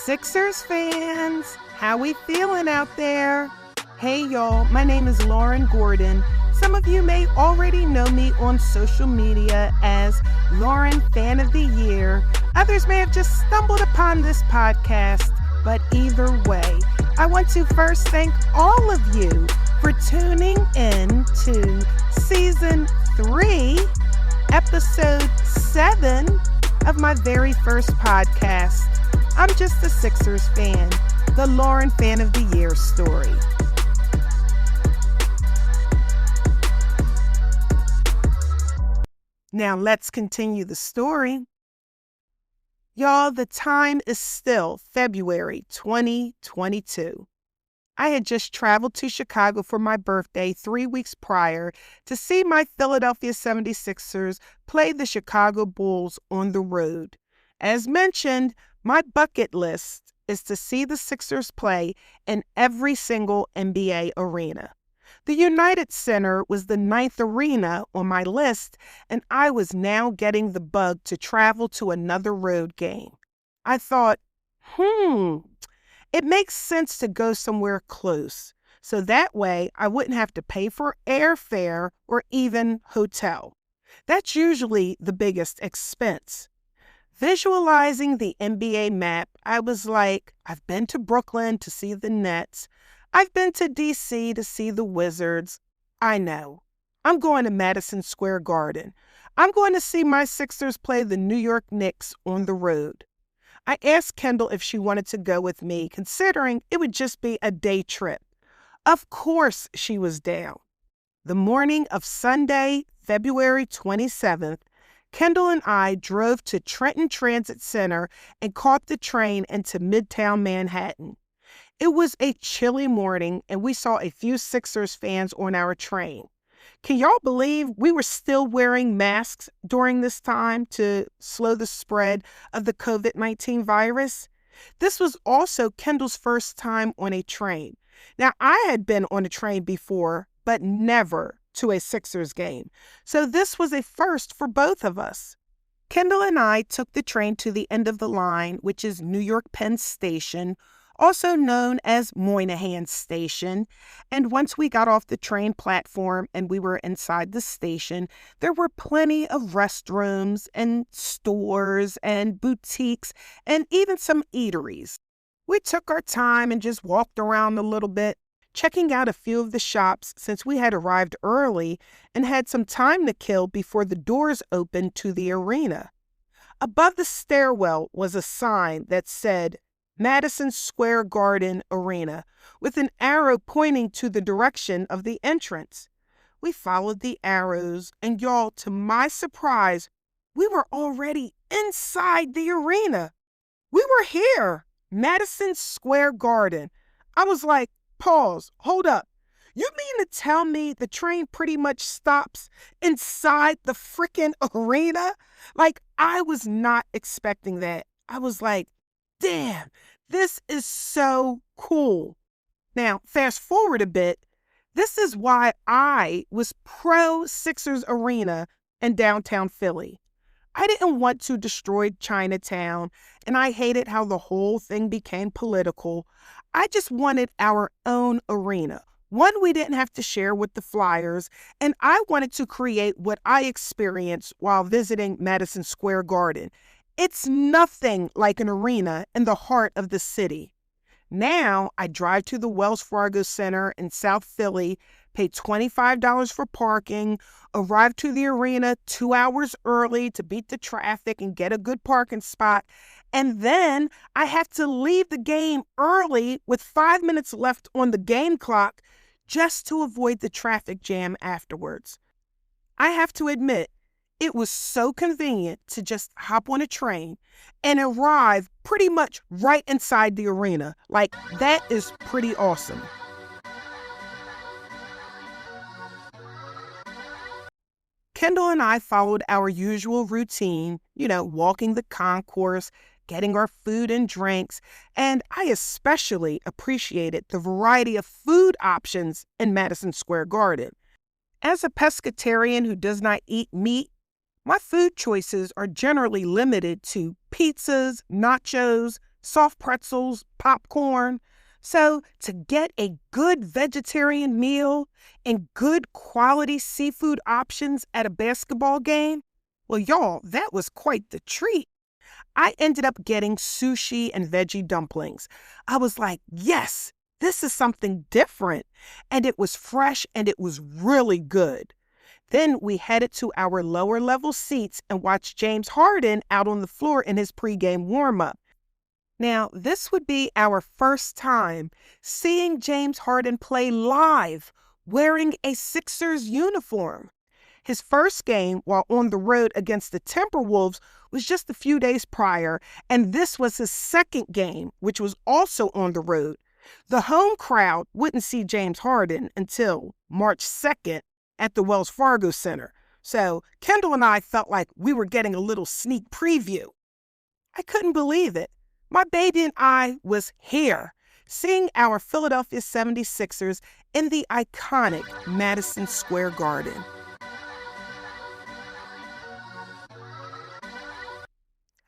Sixers fans, how we feeling out there? Hey y'all, my name is Lauren Gordon. Some of you may already know me on social media as Lauren Fan of the Year. Others may have just stumbled upon this podcast, but either way, I want to first thank all of you for tuning in to Season 3, Episode 7 of my very first podcast. I'm just a Sixers fan, the Lauren Fan of the Year story. Now let's continue the story. Y'all, the time is still February 2022. I had just traveled to Chicago for my birthday 3 weeks prior to see my Philadelphia 76ers play the Chicago Bulls on the road. As mentioned, my bucket list is to see the Sixers play in every single NBA arena. The United Center was the 9th arena on my list, and I was now getting the bug to travel to another road game. I thought, it makes sense to go somewhere close, so that way I wouldn't have to pay for airfare or even hotel. That's usually the biggest expense. Visualizing the NBA map, I was like, I've been to Brooklyn to see the Nets. I've been to D.C. to see the Wizards. I know. I'm going to Madison Square Garden. I'm going to see my Sixers play the New York Knicks on the road. I asked Kendall if she wanted to go with me, considering it would just be a day trip. Of course she was down. The morning of Sunday, February 27th, Kendall and I drove to Trenton Transit Center and caught the train into Midtown Manhattan. It was a chilly morning, and we saw a few Sixers fans on our train. Can y'all believe we were still wearing masks during this time to slow the spread of the COVID-19 virus? This was also Kendall's first time on a train. Now, I had been on a train before, but never to a Sixers game. So this was a first for both of us. Kendall and I took the train to the end of the line, which is New York Penn Station, also known as Moynihan Station. And once we got off the train platform and we were inside the station, there were plenty of restrooms and stores and boutiques and even some eateries. We took our time and just walked around a little bit, checking out a few of the shops since we had arrived early and had some time to kill before the doors opened to the arena. Above the stairwell was a sign that said, Madison Square Garden Arena, with an arrow pointing to the direction of the entrance. We followed the arrows, and y'all, to my surprise, we were already inside the arena. We were here, Madison Square Garden. I was like, pause, hold up. You mean to tell me the train pretty much stops inside the freaking arena? Like, I was not expecting that. I was like, damn, this is so cool. Now, fast forward a bit. This is why I was pro Sixers Arena in downtown Philly. I didn't want to destroy Chinatown, and I hated how the whole thing became political. I just wanted our own arena, one we didn't have to share with the Flyers, and I wanted to create what I experienced while visiting Madison Square Garden. It's nothing like an arena in the heart of the city. Now I drive to the Wells Fargo Center in South Philly, pay $25 for parking, arrive to the arena 2 hours early to beat the traffic and get a good parking spot, and then I have to leave the game early with 5 minutes left on the game clock just to avoid the traffic jam afterwards. I have to admit, it was so convenient to just hop on a train and arrive pretty much right inside the arena. Like, that is pretty awesome. Kendall and I followed our usual routine, walking the concourse, getting our food and drinks, and I especially appreciated the variety of food options in Madison Square Garden. As a pescatarian who does not eat meat, my food choices are generally limited to pizzas, nachos, soft pretzels, popcorn. So to get a good vegetarian meal and good quality seafood options at a basketball game, well, y'all, that was quite the treat. I ended up getting sushi and veggie dumplings. I was like, yes, this is something different. And it was fresh and it was really good. Then we headed to our lower level seats and watched James Harden out on the floor in his pregame warm-up. Now, this would be our first time seeing James Harden play live wearing a Sixers uniform. His first game while on the road against the Timberwolves was just a few days prior, and this was his second game, which was also on the road. The home crowd wouldn't see James Harden until March 2nd at the Wells Fargo Center. So Kendall and I felt like we were getting a little sneak preview. I couldn't believe it. My baby and I was here, seeing our Philadelphia 76ers in the iconic Madison Square Garden.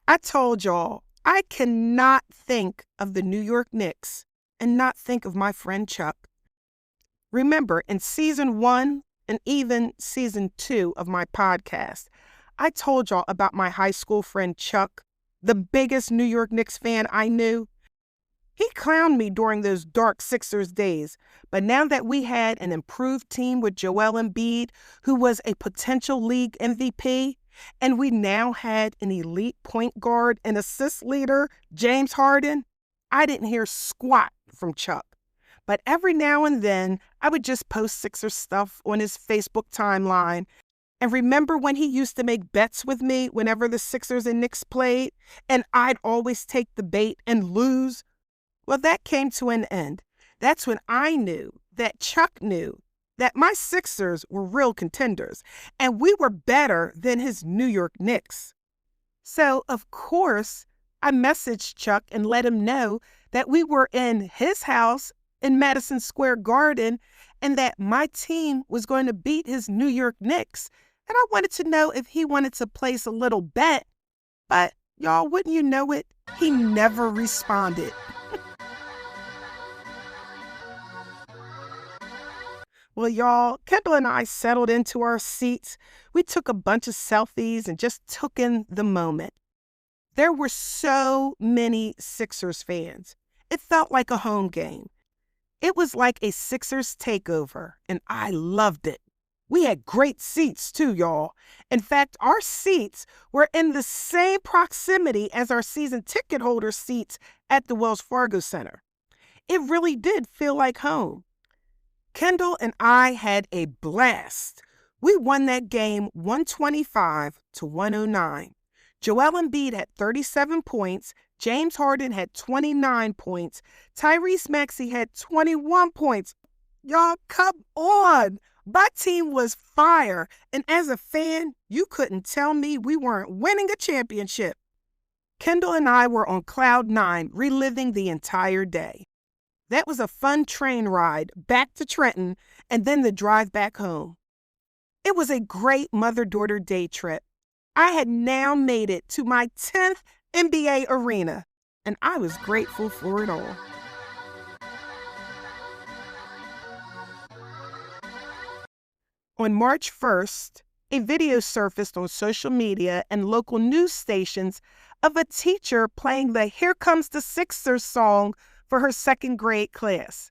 I told y'all, I cannot think of the New York Knicks and not think of my friend Chuck. Remember, in season 1 and even season 2 of my podcast, I told y'all about my high school friend Chuck, the biggest New York Knicks fan I knew. He clowned me during those dark Sixers days, but now that we had an improved team with Joel Embiid, who was a potential league MVP, and we now had an elite point guard and assist leader, James Harden, I didn't hear squat from Chuck. But every now and then, I would just post Sixers stuff on his Facebook timeline. And remember when he used to make bets with me whenever the Sixers and Knicks played, and I'd always take the bait and lose? Well, that came to an end. That's when I knew that Chuck knew that my Sixers were real contenders, and we were better than his New York Knicks. So, of course, I messaged Chuck and let him know that we were in his house in Madison Square Garden and that my team was going to beat his New York Knicks. And I wanted to know if he wanted to place a little bet. But y'all, wouldn't you know it, he never responded. Well, y'all, Kendall and I settled into our seats. We took a bunch of selfies and just took in the moment. There were so many Sixers fans. It felt like a home game. It was like a Sixers takeover, and I loved it. We had great seats too, y'all. In fact, our seats were in the same proximity as our season ticket holder seats at the Wells Fargo Center. It really did feel like home. Kendall and I had a blast. We won that game 125-109. Joel Embiid had 37 points. James Harden had 29 points. Tyrese Maxey had 21 points. Y'all, come on. My team was fire. And as a fan, you couldn't tell me we weren't winning a championship. Kendall and I were on cloud 9, reliving the entire day. That was a fun train ride back to Trenton and then the drive back home. It was a great mother-daughter day trip. I had now made it to my 10th NBA arena, and I was grateful for it all. On March 1st, a video surfaced on social media and local news stations of a teacher playing the Here Comes the Sixers song for her second grade class.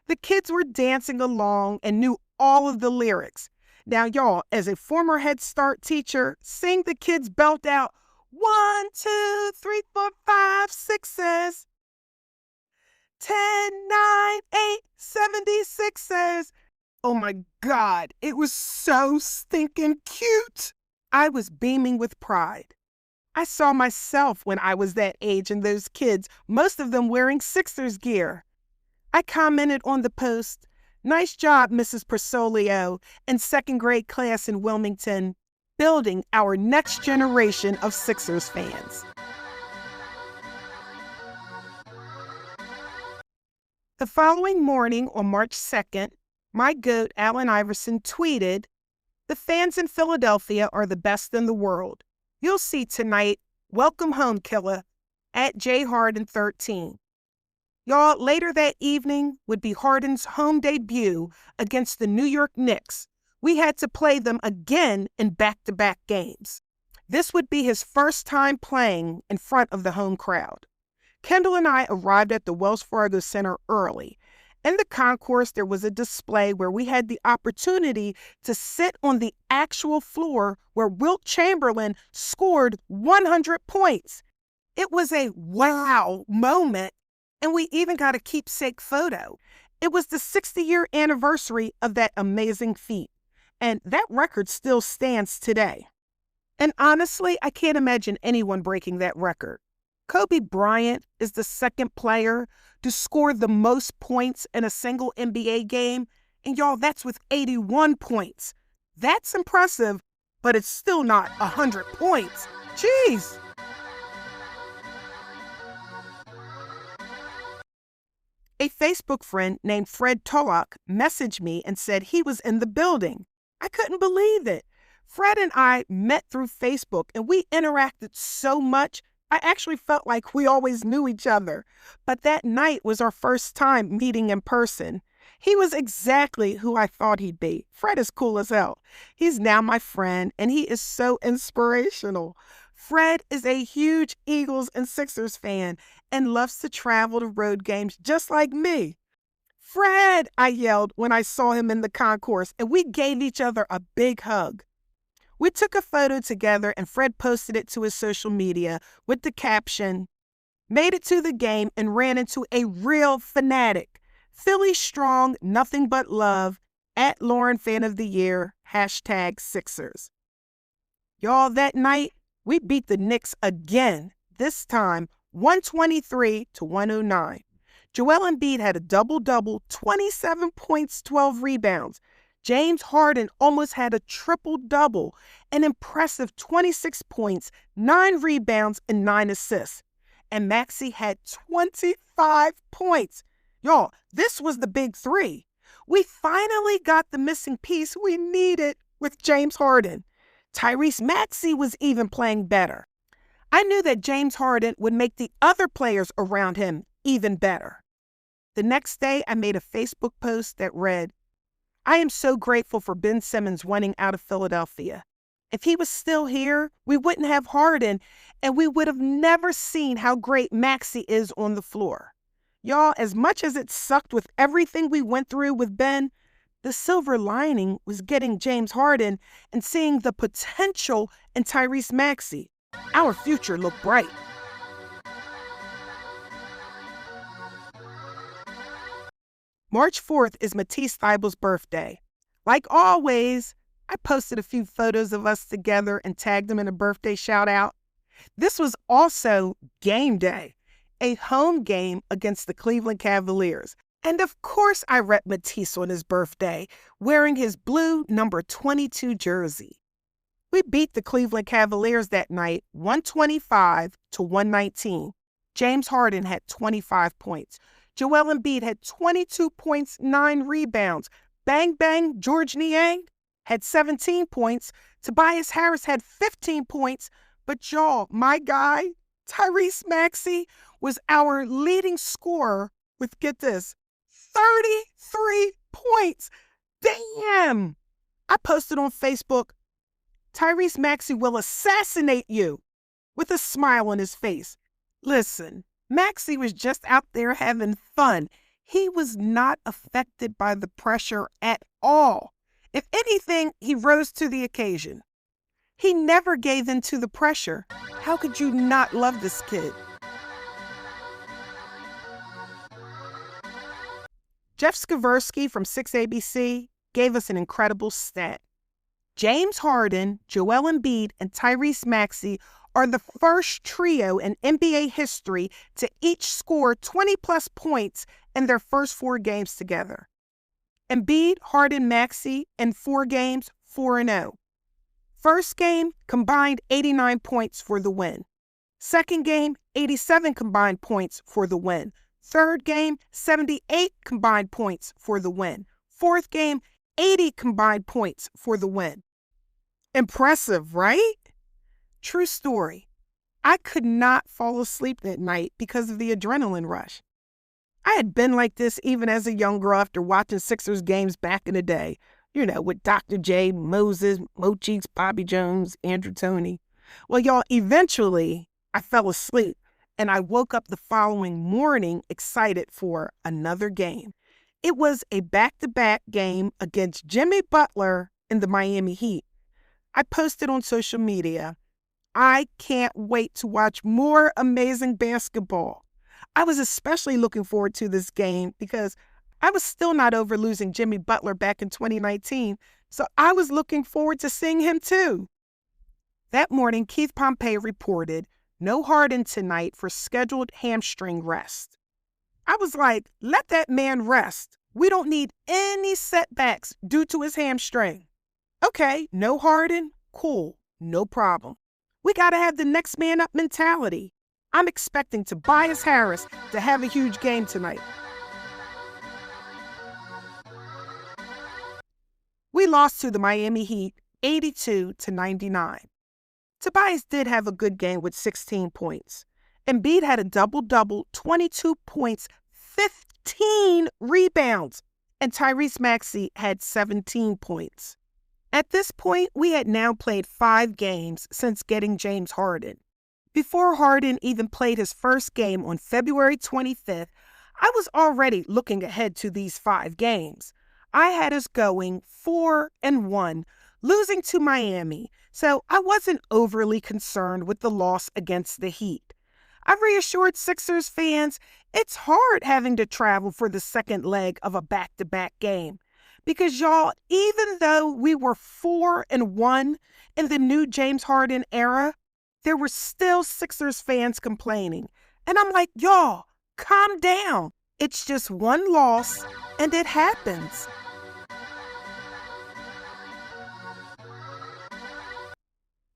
The kids were dancing along and knew all of the lyrics. Now, y'all, as a former Head Start teacher, seeing the kids belt out 1, 2, 3, 4, 5, 6s, 10, 9, 8, 76s. Oh my God, it was so stinking cute. I was beaming with pride. I saw myself when I was that age and those kids, most of them wearing Sixers gear. I commented on the post, "Nice job, Mrs. Persolio and second grade class in Wilmington, building our next generation of Sixers fans." The following morning on March 2nd, my goat, Allen Iverson, tweeted, "The fans in Philadelphia are the best in the world. You'll see tonight. Welcome home, killer." at jharden13. Y'all, later that evening would be Harden's home debut against the New York Knicks. We had to play them again in back-to-back games. This would be his first time playing in front of the home crowd. Kendall and I arrived at the Wells Fargo Center early. In the concourse, there was a display where we had the opportunity to sit on the actual floor where Wilt Chamberlain scored 100 points. It was a wow moment, and we even got a keepsake photo. It was the 60-year anniversary of that amazing feat, and that record still stands today. And honestly, I can't imagine anyone breaking that record. Kobe Bryant is the second player to score the most points in a single NBA game, and y'all, that's with 81 points. That's impressive, but it's still not 100 points. Jeez! A Facebook friend named Fred Tullock messaged me and said he was in the building. I couldn't believe it. Fred and I met through Facebook, and we interacted so much, I actually felt like we always knew each other. But that night was our first time meeting in person. He was exactly who I thought he'd be. Fred is cool as hell. He's now my friend, and he is so inspirational. Fred is a huge Eagles and Sixers fan and loves to travel to road games just like me. "Fred," I yelled when I saw him in the concourse, and we gave each other a big hug. We took a photo together, and Fred posted it to his social media with the caption, "Made it to the game and ran into a real fanatic. Philly strong, nothing but love. At Lauren Fan of the Year, #Sixers." Y'all, that night, we beat the Knicks again, this time 123-109. Joel Embiid had a double-double, 27 points, 12 rebounds. James Harden almost had a triple-double, an impressive 26 points, 9 rebounds, and 9 assists. And Maxey had 25 points. Y'all, this was the big three. We finally got the missing piece we needed with James Harden. Tyrese Maxey was even playing better. I knew that James Harden would make the other players around him even better. The next day, I made a Facebook post that read, "I am so grateful for Ben Simmons wanting out of Philadelphia. If he was still here, we wouldn't have Harden, and we would have never seen how great Maxey is on the floor." Y'all, as much as it sucked with everything we went through with Ben, the silver lining was getting James Harden and seeing the potential in Tyrese Maxey. Our future looked bright. March 4th is Matisse Thybulle's birthday. Like always, I posted a few photos of us together and tagged him in a birthday shout-out. This was also game day, a home game against the Cleveland Cavaliers. And of course I rep Matisse on his birthday, wearing his blue number 22 jersey. We beat the Cleveland Cavaliers that night 125-119. James Harden had 25 points. Joel Embiid had 22 points, 9 rebounds. Bang Bang George Niang had 17 points. Tobias Harris had 15 points. But y'all, my guy, Tyrese Maxey, was our leading scorer with, get this, 33 points. Damn! I posted on Facebook, "Tyrese Maxey will assassinate you," with a smile on his face. Listen, Maxey was just out there having fun. He was not affected by the pressure at all. If anything, he rose to the occasion. He never gave in to the pressure. How could you not love this kid? Jeff Skversky from 6ABC gave us an incredible stat. James Harden, Joel Embiid, and Tyrese Maxey are the first trio in NBA history to each score 20-plus points in their first 4 games together. Embiid, Harden, Maxey in 4 games, 4-0. First game, combined 89 points for the win. Second game, 87 combined points for the win. Third game, 78 combined points for the win. Fourth game, 80 combined points for the win. Impressive, right? True story. I could not fall asleep that night because of the adrenaline rush. I had been like this even as a young girl after watching Sixers games back in the day, with Dr. J, Moses, Mo Cheeks, Bobby Jones, Andrew Toney. Well, y'all, eventually I fell asleep and I woke up the following morning excited for another game. It was a back-to-back game against Jimmy Butler and the Miami Heat. I posted on social media, I can't wait to watch more amazing basketball. I was especially looking forward to this game because I was still not over losing Jimmy Butler back in 2019, so I was looking forward to seeing him too. That morning, Keith Pompey reported, no Harden tonight for scheduled hamstring rest. I was like, let that man rest. We don't need any setbacks due to his hamstring. Okay, no Harden, cool, no problem. We got to have the next man up mentality. I'm expecting Tobias Harris to have a huge game tonight. We lost to the Miami Heat 82-99. Tobias did have a good game with 16 points. Embiid had a double-double, 22 points, 15 rebounds, and Tyrese Maxey had 17 points. At this point, we had now played 5 games since getting James Harden. Before Harden even played his first game on February 25th, I was already looking ahead to these 5 games. I had us going 4-1, losing to Miami, so I wasn't overly concerned with the loss against the Heat. I reassured Sixers fans it's hard having to travel for the second leg of a back-to-back game. Because, y'all, even though we were 4-1 in the new James Harden era, there were still Sixers fans complaining. And I'm like, y'all, calm down. It's just one loss, and it happens.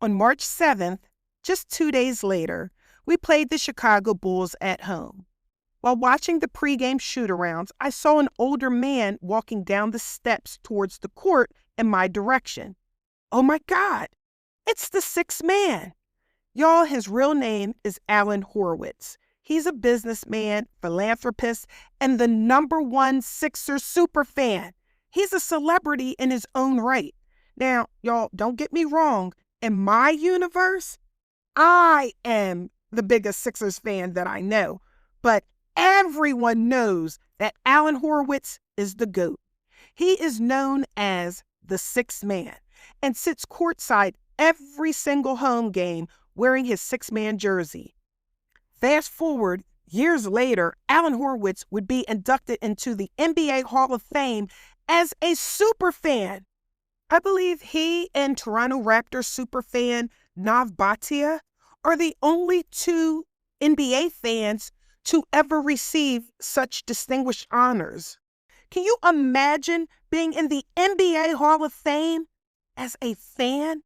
On March 7th, just 2 days later, we played the Chicago Bulls at home. While watching the pregame shoot-arounds, I saw an older man walking down the steps towards the court in my direction. Oh my God, it's the sixth man. Y'all, his real name is Alan Horowitz. He's a businessman, philanthropist, and the #1 Sixers superfan. He's a celebrity in his own right. Now, y'all, don't get me wrong. In my universe, I am the biggest Sixers fan that I know. But everyone knows that Alan Horowitz is the GOAT. He is known as the sixth man and sits courtside every single home game wearing his six-man jersey. Fast forward, years later, Alan Horowitz would be inducted into the NBA Hall of Fame as a superfan. I believe he and Toronto Raptors superfan Nav Bhatia are the only 2 NBA fans to ever receive such distinguished honors. Can you imagine being in the NBA Hall of Fame as a fan?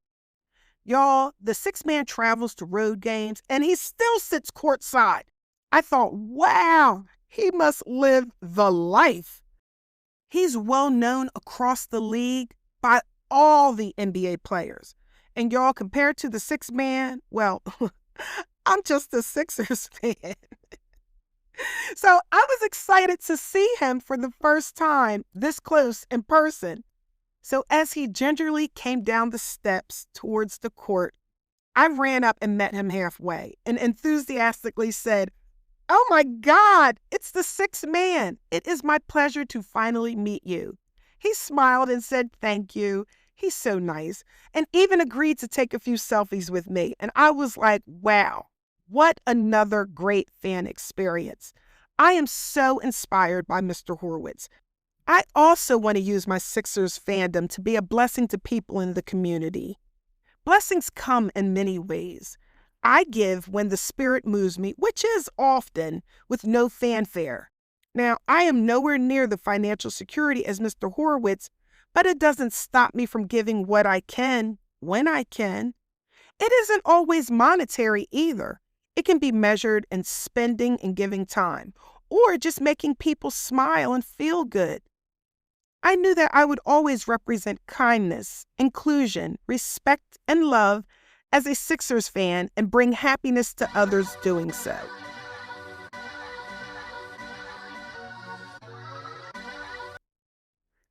Y'all, the sixth man travels to road games and he still sits courtside. I thought, wow, he must live the life. He's well known across the league by all the NBA players. And y'all, compared to the sixth man, well, I'm just a Sixers fan. So I was excited to see him for the first time this close in person. So as he gingerly came down the steps towards the court, I ran up and met him halfway and enthusiastically said, "Oh my God, it's the sixth man. It is my pleasure to finally meet you." He smiled and said, "Thank you." He's so nice, and even agreed to take a few selfies with me. And I was like, wow. What another great fan experience. I am so inspired by Mr. Horowitz. I also want to use my Sixers fandom to be a blessing to people in the community. Blessings come in many ways. I give when the Spirit moves me, which is often, with no fanfare. Now, I am nowhere near the financial security as Mr. Horowitz, but it doesn't stop me from giving what I can, when I can. It isn't always monetary either. It can be measured in spending and giving time, or just making people smile and feel good. I knew that I would always represent kindness, inclusion, respect, and love, as a Sixers fan and bring happiness to others doing so.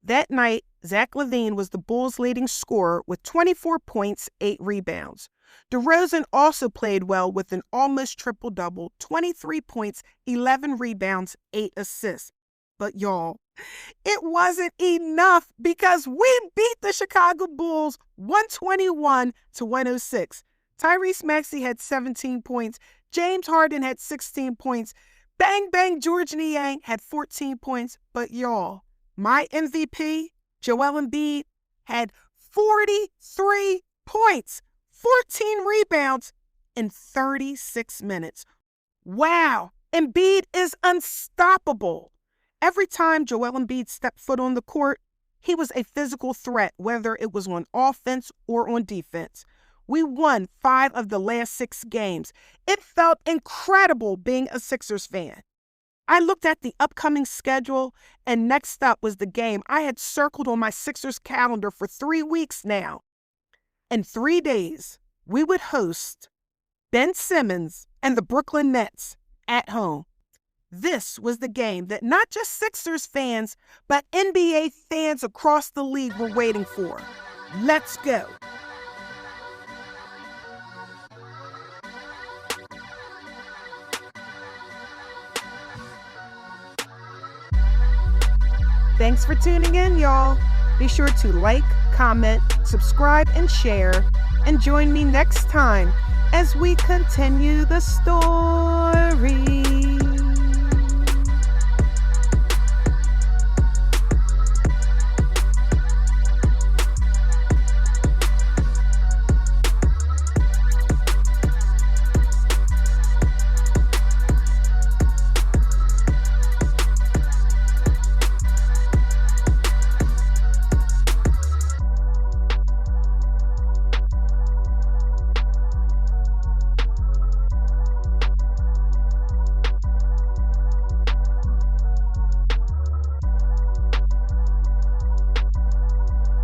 That night, Zach LaVine was the Bulls' leading scorer with 24 points, 8 rebounds. DeRozan also played well with an almost triple-double, 23 points, 11 rebounds, 8 assists. But y'all, it wasn't enough because we beat the Chicago Bulls 121-106. Tyrese Maxey had 17 points. James Harden had 16 points. Bang Bang George Niang had 14 points. But y'all, my MVP, Joel Embiid, had 43 points, 14 rebounds in 36 minutes. Wow, Embiid is unstoppable. Every time Joel Embiid stepped foot on the court, he was a physical threat, whether it was on offense or on defense. We won 5 of the last 6 games. It felt incredible being a Sixers fan. I looked at the upcoming schedule, and next up was the game I had circled on my Sixers calendar for 3 weeks now. In 3 days, we would host Ben Simmons and the Brooklyn Nets at home. This was the game that not just Sixers fans, but NBA fans across the league were waiting for. Let's go. Thanks for tuning in, y'all. Be sure to like, comment, subscribe, and share. And join me next time as we continue the story.